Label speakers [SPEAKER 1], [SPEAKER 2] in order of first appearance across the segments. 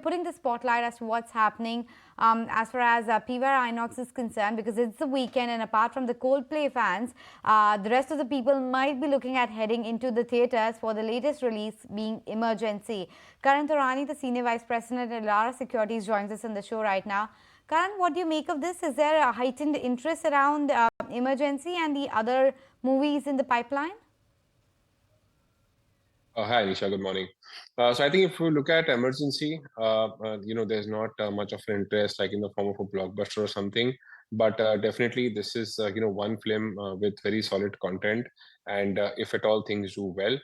[SPEAKER 1] putting the spotlight as to what's happening as far as PVR Inox is concerned, because it's the weekend and apart from the Coldplay fans, the rest of the people might be looking at heading into the theatres for the latest release being Emergency. Karan Taurani, the Senior Vice President at Elara Securities, joins us on the show right now. Karan, what do you make of this? Is there a heightened interest around Emergency and the other movies in the pipeline?
[SPEAKER 2] Hi, Anisha. Good morning. So I think if we look at Emergency, there's not much of an interest like in the form of a blockbuster or something. But definitely, this is one film with very solid content, and if at all things do well,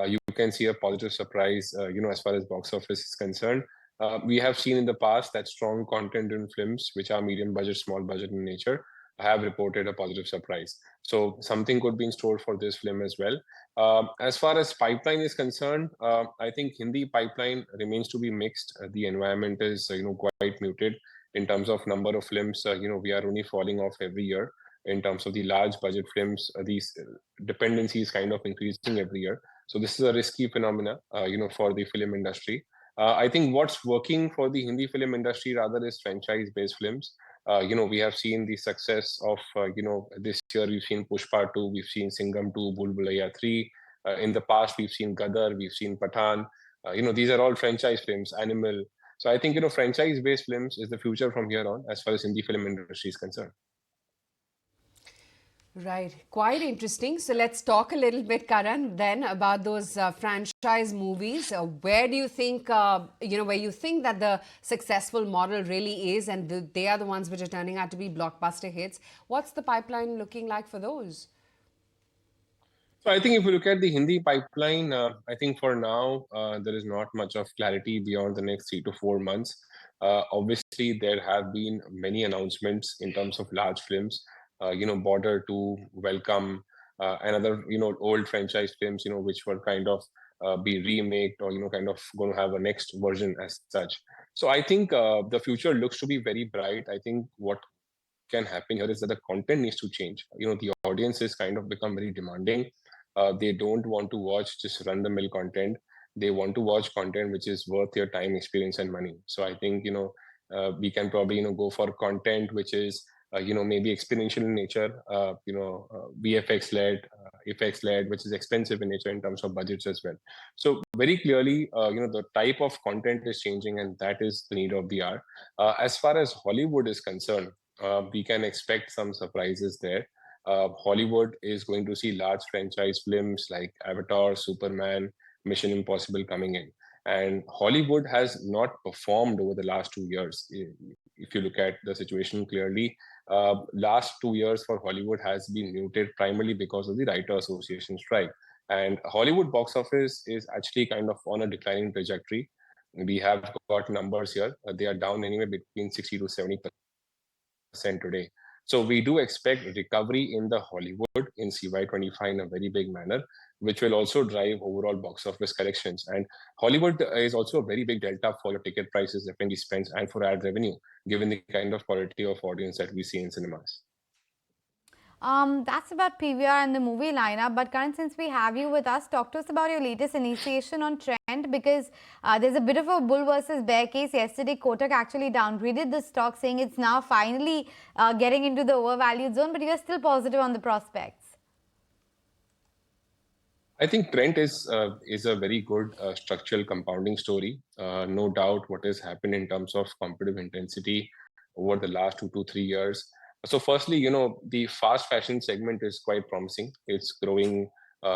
[SPEAKER 2] you can see a positive surprise. As far as box office is concerned, we have seen in the past that strong content in films, which are medium budget, small budget in nature, have reported a positive surprise. So something could be in store for this film as well. As far as pipeline is concerned, I think Hindi pipeline remains to be mixed. The environment is, quite muted in terms of number of films. We are only falling off every year in terms of the large budget films. These dependency is kind of increasing every year. So this is a risky phenomena, for the film industry. I think what's working for the Hindi film industry rather is franchise-based films. We have seen the success of, this year we've seen Pushpa 2, we've seen Singham 2, Bhool Bhulaiya 3. In the past, we've seen Gadar, we've seen Pathan. These are all franchise films, Animal. So I think, franchise-based films is the future from here on as far as Hindi film industry is concerned.
[SPEAKER 3] Right, quite interesting. So let's talk a little bit, Karan, then about those franchise movies. Where do you think, where you think that the successful model really is, and they are the ones which are turning out to be blockbuster hits? What's the pipeline looking like for those?
[SPEAKER 2] So I think if we look at the Hindi pipeline, I think for now, there is not much of clarity beyond the next 3 to 4 months. Obviously, there have been many announcements in terms of large films. Border to welcome another, old franchise films, which were kind of be remade or, kind of going to have a next version as such. So I think the future looks to be very bright. I think what can happen here is that the content needs to change. The audience is kind of become very demanding. They don't want to watch just run-the-mill content. They want to watch content which is worth your time, experience, and money. So I think, we can probably, go for content which is maybe experiential in nature, VFX led, effects led, which is expensive in nature in terms of budgets as well. So very clearly, the type of content is changing, and that is the need of the hour. As far as Hollywood is concerned, we can expect some surprises there. Hollywood is going to see large franchise films like Avatar, Superman, Mission Impossible coming in. And Hollywood has not performed over the last 2 years. If you look at the situation clearly, last 2 years for Hollywood has been muted primarily because of the Writer Association strike. And Hollywood box office is actually kind of on a declining trajectory. We have got numbers here. They are down anywhere between 60 to 70% today. So we do expect recovery in the Hollywood in CY25 in a very big manner, which will also drive overall box office corrections. And Hollywood is also a very big delta for your ticket prices, F&B spends, and for ad revenue, given the kind of quality of audience that we see in cinemas.
[SPEAKER 1] That's about PVR and the movie lineup. But Karan, since we have you with us, talk to us about your latest initiation on Trent, because there's a bit of a bull versus bear case. Yesterday, Kotak actually downgraded the stock, saying it's now finally getting into the overvalued zone, but you're still positive on the prospects.
[SPEAKER 2] I think Trent is a very good structural compounding story. No doubt what has happened in terms of competitive intensity over the last 2 to 3 years. So firstly, the fast fashion segment is quite promising. It's growing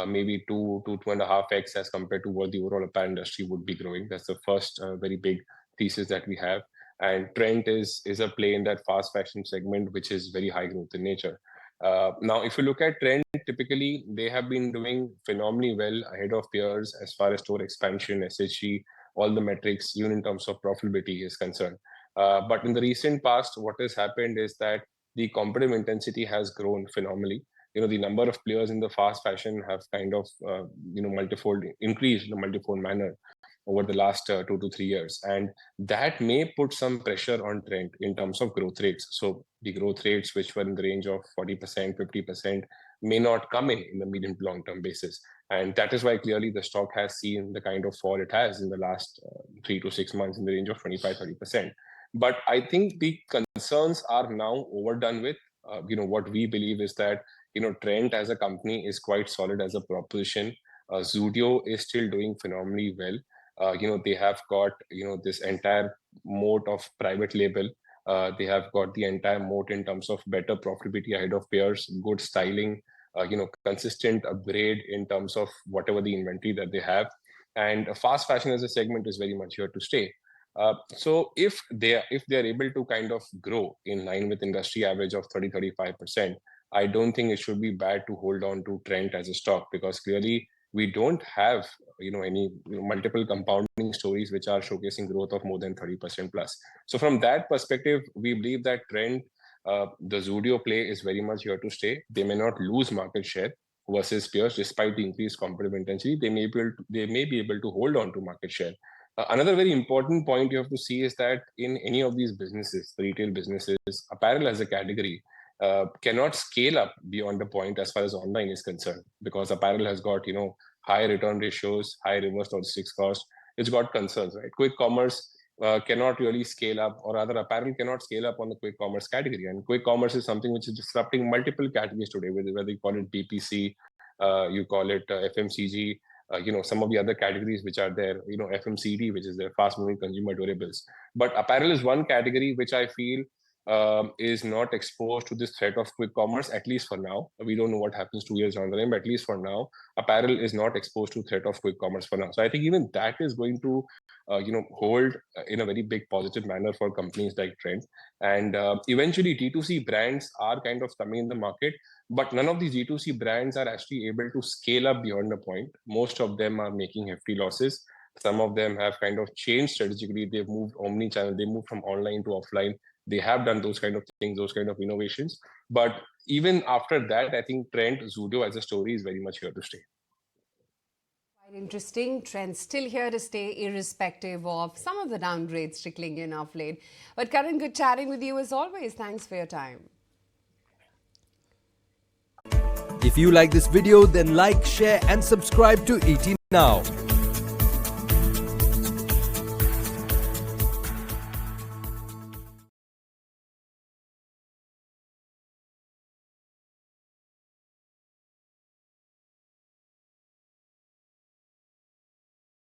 [SPEAKER 2] maybe 2 to 2.5x as compared to what the overall apparel industry would be growing. That's the first very big thesis that we have. And Trent is a play in that fast fashion segment, which is very high growth in nature. Now, if you look at Trent, typically they have been doing phenomenally well ahead of peers as far as store expansion, SSG, all the metrics, even in terms of profitability is concerned. But in the recent past, what has happened is that the competitive intensity has grown phenomenally. The number of players in the fast fashion have kind of, increased in a multifold manner over the last 2 to 3 years. And that may put some pressure on Trent in terms of growth rates. So the growth rates, which were in the range of 40%, 50%, may not come in the medium to long-term basis. And that is why clearly the stock has seen the kind of fall it has in the last 3 to 6 months in the range of 25-30%. But I think the concerns are now overdone with. What we believe is that, Trent as a company is quite solid as a proposition. Zudio is still doing phenomenally well. They have got, this entire moat of private label. They have got the entire moat in terms of better profitability ahead of peers, good styling, consistent upgrade in terms of whatever the inventory that they have. And fast fashion as a segment is very much here to stay. So if they are able to kind of grow in line with industry average of 30-35%, I don't think it should be bad to hold on to Trent as a stock, because clearly we don't have any multiple compounding stories which are showcasing growth of more than 30% plus. So from that perspective, we believe that Trent, the Zudio play is very much here to stay. They may not lose market share versus peers despite the increased competitive intensity. They may be able to hold on to market share. Another very important point you have to see is that in any of these businesses, the retail businesses, apparel as a category cannot scale up beyond a point as far as online is concerned, because apparel has got high return ratios, high reverse logistics cost. It's got concerns, right? Quick commerce cannot really scale up, or rather apparel cannot scale up on the quick commerce category. And quick commerce is something which is disrupting multiple categories today, whether you call it BPC, you call it FMCG, some of the other categories which are there, FMCD, which is their fast moving consumer durables. But apparel is one category which I feel is not exposed to this threat of quick commerce, at least for now. We don't know what happens 2 years down the line, but at least for now, apparel is not exposed to threat of quick commerce for now. So I think even that is going to, hold in a very big positive manner for companies like Trent. And eventually D2C brands are kind of coming in the market, but none of these D2C brands are actually able to scale up beyond a point. Most of them are making hefty losses. Some of them have kind of changed strategically. They've moved omni-channel. They moved from online to offline. They have done those kind of things, those kind of innovations. But even after that, I think Trent, Zudio as a story is very much here to stay.
[SPEAKER 3] Quite interesting. Trends still here to stay, irrespective of some of the downgrades trickling in of late. But Karan, good chatting with you as always. Thanks for your time.
[SPEAKER 4] If you like this video, then like, share and subscribe to ET Now.